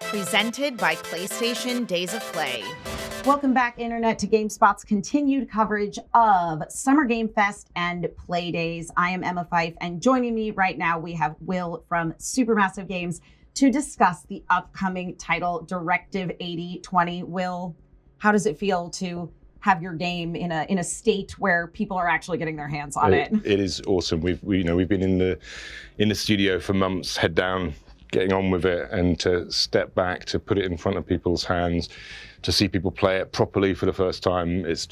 Presented by PlayStation Days of Play. Welcome back, Internet, to GameSpot's continued coverage of Summer Game Fest and Play Days. I am Emma Fife, and joining me right now, we have Will from Supermassive Games to discuss the upcoming title, Directive 8020. Will, how does it feel to have your game in a state where people are actually getting their hands on it? It is awesome. We've been in the studio for months, head down, getting on with it, and to step back, to put it in front of people's hands, to see people play it properly for the first time, it's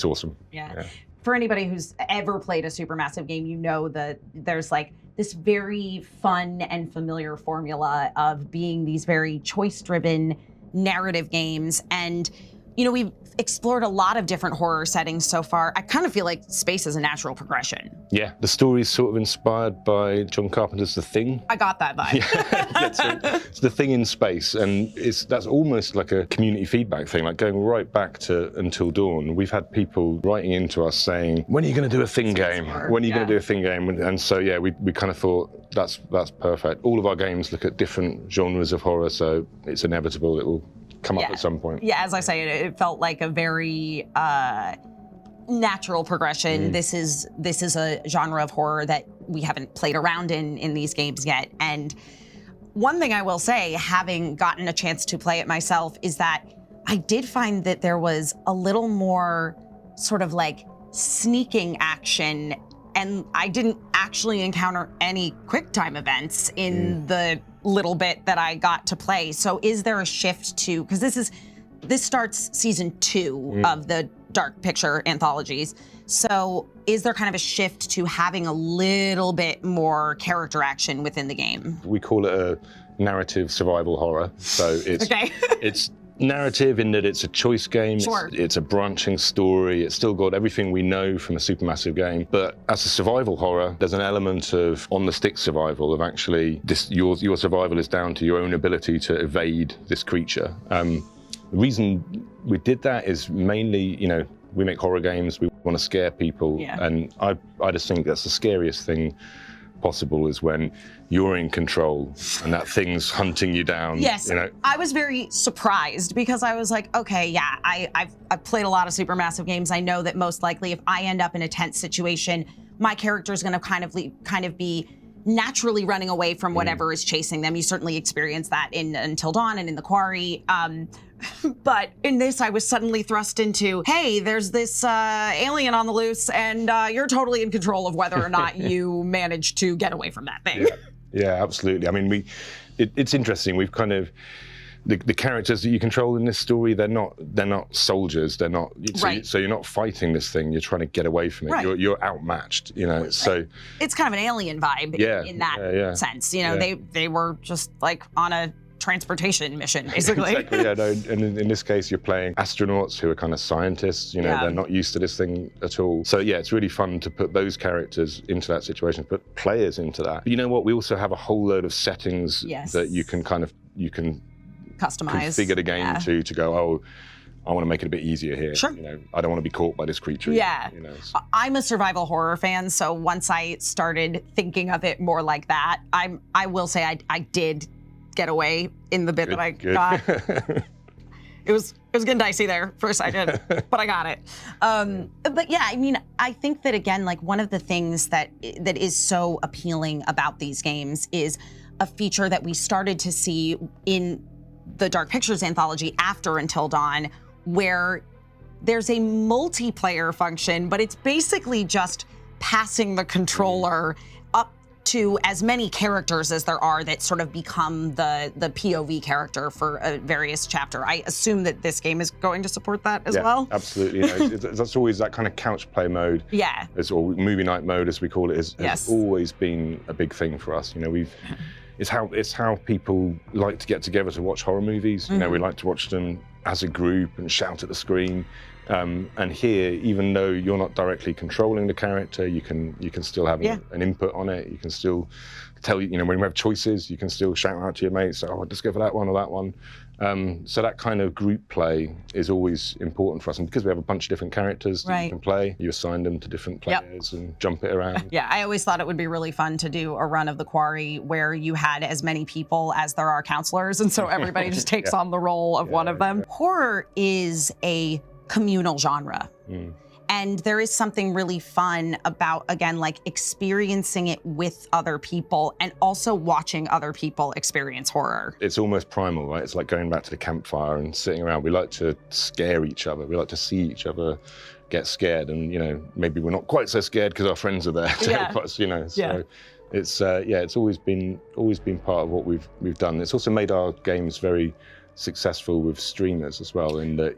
awesome. Yeah. For anybody who's ever played a Supermassive game, you know that there's like this very fun and familiar formula of being these very choice-driven narrative games. And, you know, we've explored a lot of different horror settings so far. I kind of feel like space is a natural progression. Yeah, the story's sort of inspired by John Carpenter's The Thing. I got that vibe. Yeah, it's The Thing in space, and that's almost like a community feedback thing, like going right back to Until Dawn. We've had people writing into us saying, when are you going to do a Thing game? When are you going to do a Thing game? And so, yeah, we kind of thought that's perfect. All of our games look at different genres of horror, so it's inevitable it will come up at some point. Yeah, as I say, it felt like a very natural progression. This is a genre of horror that we haven't played around in these games yet. And one thing I will say, having gotten a chance to play it myself, is that I did find that there was a little more sort of like sneaking action, and I didn't actually encounter any quick time events in the little bit that I got to play. So is there a shift to, because this starts season 2 of the Dark Picture anthologies. So is there kind of a shift to having a little bit more character action within the game? We call it a narrative survival horror. So it's it's narrative in that it's a choice game. Sure. It's a branching story. It's still got everything we know from a Supermassive game. But as a survival horror, there's an element of on-the-stick survival, of actually your survival is down to your own ability to evade this creature. The reason we did that is mainly, you know, we make horror games, we want to scare people. Yeah. And I just think that's the scariest thing possible, is when you're in control and that thing's hunting you down. Yes, you know? I was very surprised because I was like, okay, yeah, I've played a lot of Supermassive games. I know that most likely if I end up in a tense situation, my character is going to kind of be naturally running away from whatever is chasing them. You certainly experience that in Until Dawn and in The Quarry. But in this, I was suddenly thrust into, hey, there's this alien on the loose, and you're totally in control of whether or not you manage to get away from that thing. Yeah, absolutely. I mean, it's interesting. We've kind of, the characters that you control in this story, they're not soldiers. They're not. So you're not fighting this thing. You're trying to get away from it. Right. You're outmatched. You know. Right. So it's kind of an alien vibe in that sense. You know, they were just like on a transportation mission, basically. Exactly. Yeah. No, and in this case, you're playing astronauts who are kind of scientists. You know, they're not used to this thing at all. So yeah, it's really fun to put those characters into that situation, put players into that. But you know what? We also have a whole load of settings that you can customize, configure the game to go, oh, I want to make it a bit easier here. Sure. You know, I don't want to be caught by this creature. Yeah. You know, so. I'm a survival horror fan, so once I started thinking of it more like that, I will say I did get away in the bit that I got. It was getting dicey there for a second, but I got it. But yeah, I mean, I think that again, like one of the things that is so appealing about these games is a feature that we started to see in the Dark Pictures anthology after Until Dawn, where there's a multiplayer function, but it's basically just passing the controller up to as many characters as there are that sort of become the POV character for a various chapter. I assume that this game is going to support that as well. Absolutely. You know, that's always that kind of couch play mode. Yeah. Or movie night mode, as we call it, has always been a big thing for us. You know, it's how people like to get together to watch horror movies. You know, we like to watch them as a group and shout at the screen. And here, even though you're not directly controlling the character, you can still have an input on it. You can still tell, when we have choices, you can still shout out to your mates, let's go for that one or that one. So that kind of group play is always important for us. And because we have a bunch of different characters that you can play, you assign them to different players and jump it around. Yeah, I always thought it would be really fun to do a run of the Quarry where you had as many people as there are counselors, and so everybody just takes on the role of one of them. Horror is a communal genre. And there is something really fun about, again, like experiencing it with other people and also watching other people experience horror. It's almost primal, right? It's like going back to the campfire and sitting around. We like to scare each other. We like to see each other get scared. And, maybe we're not quite so scared because our friends are there to help us, So it's always been part of what we've done. It's also made our games very successful with streamers as well, in that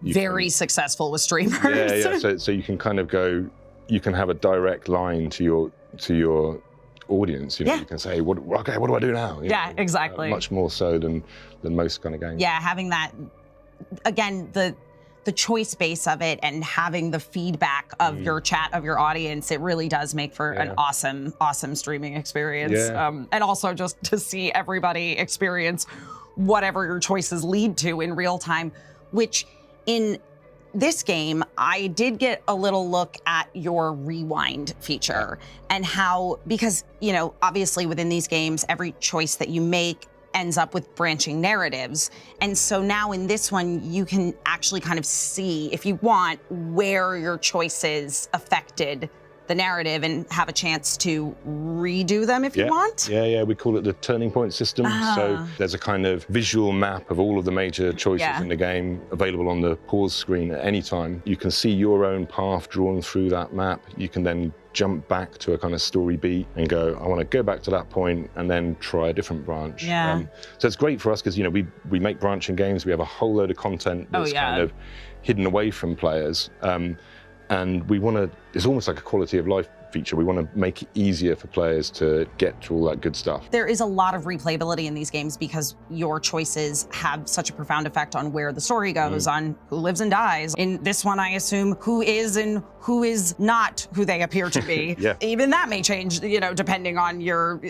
successful with streamers. So you can kind of go, you can have a direct line to your audience. You can say, what do I do now? Exactly. Much more so than most kind of games. Yeah, having that, again, the choice base of it and having the feedback of your chat, of your audience, it really does make for an awesome streaming experience. And also just to see everybody experience whatever your choices lead to in real time, which in this game, I did get a little look at your rewind feature and how, because, obviously within these games, every choice that you make ends up with branching narratives. And so now in this one, you can actually kind of see, if you want, where your choices affected the narrative and have a chance to redo them if you want. Yeah, we call it the turning point system. So there's a kind of visual map of all of the major choices in the game available on the pause screen at any time. You can see your own path drawn through that map. You can then jump back to a kind of story beat and go, I want to go back to that point and then try a different branch. So it's great for us because, we make branching games. We have a whole load of content that's kind of hidden away from players. And we want to, it's almost like a quality of life feature. We want to make it easier for players to get to all that good stuff. There is a lot of replayability in these games because your choices have such a profound effect on where the story goes, on who lives and dies. In this one, I assume who is and who is not who they appear to be. Even that may change, depending on your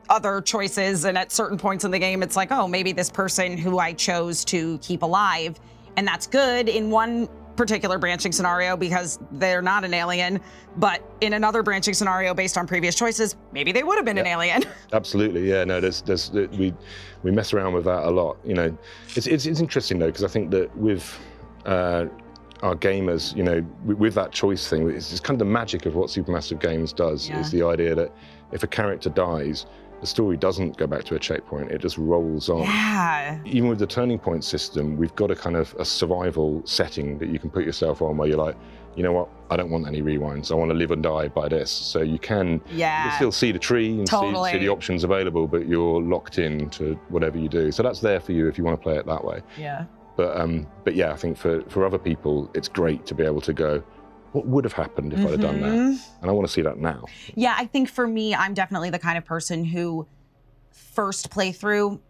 other choices. And at certain points in the game, it's like, oh, maybe this person who I chose to keep alive, and that's good in one particular branching scenario because they're not an alien, but in another branching scenario based on previous choices, maybe they would have been an alien. Absolutely, we mess around with that a lot. It's interesting though, because I think that with our gamers, with that choice thing, it's kind of the magic of what Supermassive Games does, is the idea that if a character dies, the story doesn't go back to a checkpoint, it just rolls on. Even with the turning point system, we've got a kind of a survival setting that you can put yourself on where you're like, you know what, I don't want any rewinds, I want to live and die by this. So you can still see the tree and see the options available, but you're locked in to whatever you do. So that's there for you if you want to play it that way. But yeah, I think for other people, it's great to be able to go, what would have happened if I'd have done that? And I want to see that now. Yeah, I think for me, I'm definitely the kind of person who first playthrough,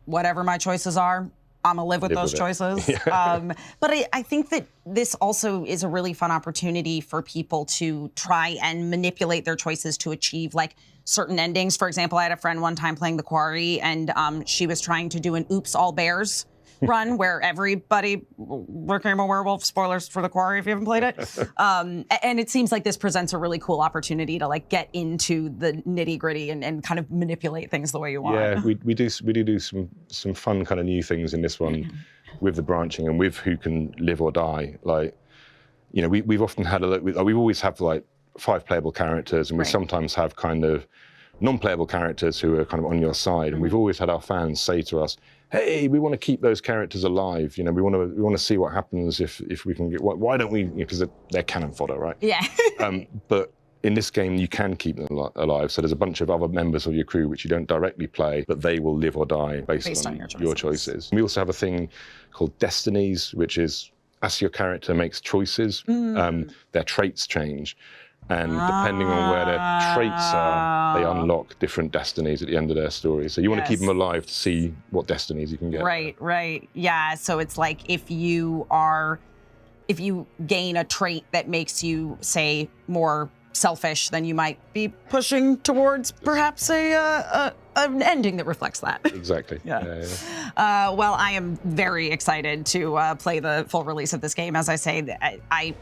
whatever my choices are, I'm gonna live with those choices. But I think that this also is a really fun opportunity for people to try and manipulate their choices to achieve like certain endings. For example, I had a friend one time playing The Quarry, and she was trying to do an Oops, All Bears run where everybody became a werewolf. Spoilers for The Quarry if you haven't played it. And it seems like this presents a really cool opportunity to like get into the nitty gritty and kind of manipulate things the way you want. Yeah, we do some fun kind of new things in this one with the branching and with who can live or die. Like, we've often had we always have like 5 playable characters, and we sometimes have kind of non-playable characters who are kind of on your side. And we've always had our fans say to us, hey, we want to keep those characters alive. We want to see what happens if we can get. Why don't we? Because they're cannon fodder, right? Yeah. But in this game, you can keep them alive. So there's a bunch of other members of your crew which you don't directly play, but they will live or die based on your choices. We also have a thing called destinies, which is as your character makes choices, their traits change. And depending on where their traits are, they unlock different destinies at the end of their story. So you want to keep them alive to see what destinies you can get. Right. Yeah, so it's like if you are if you gain a trait that makes you, say, more selfish, then you might be pushing towards perhaps an ending that reflects that. Exactly. Yeah. Well, I am very excited to play the full release of this game. As I say, I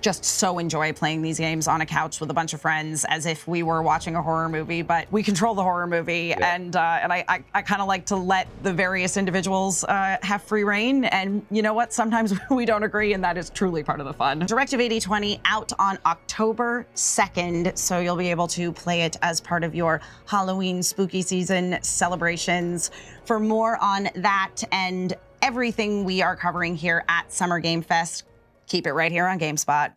just so enjoy playing these games on a couch with a bunch of friends as if we were watching a horror movie, but we control the horror movie, and I kind of like to let the various individuals have free reign, and you know what? Sometimes we don't agree, and that is truly part of the fun. Directive 8020 out on October 2nd, so you'll be able to play it as part of your Halloween spooky season celebrations. For more on that and everything we are covering here at Summer Game Fest, keep it right here on GameSpot.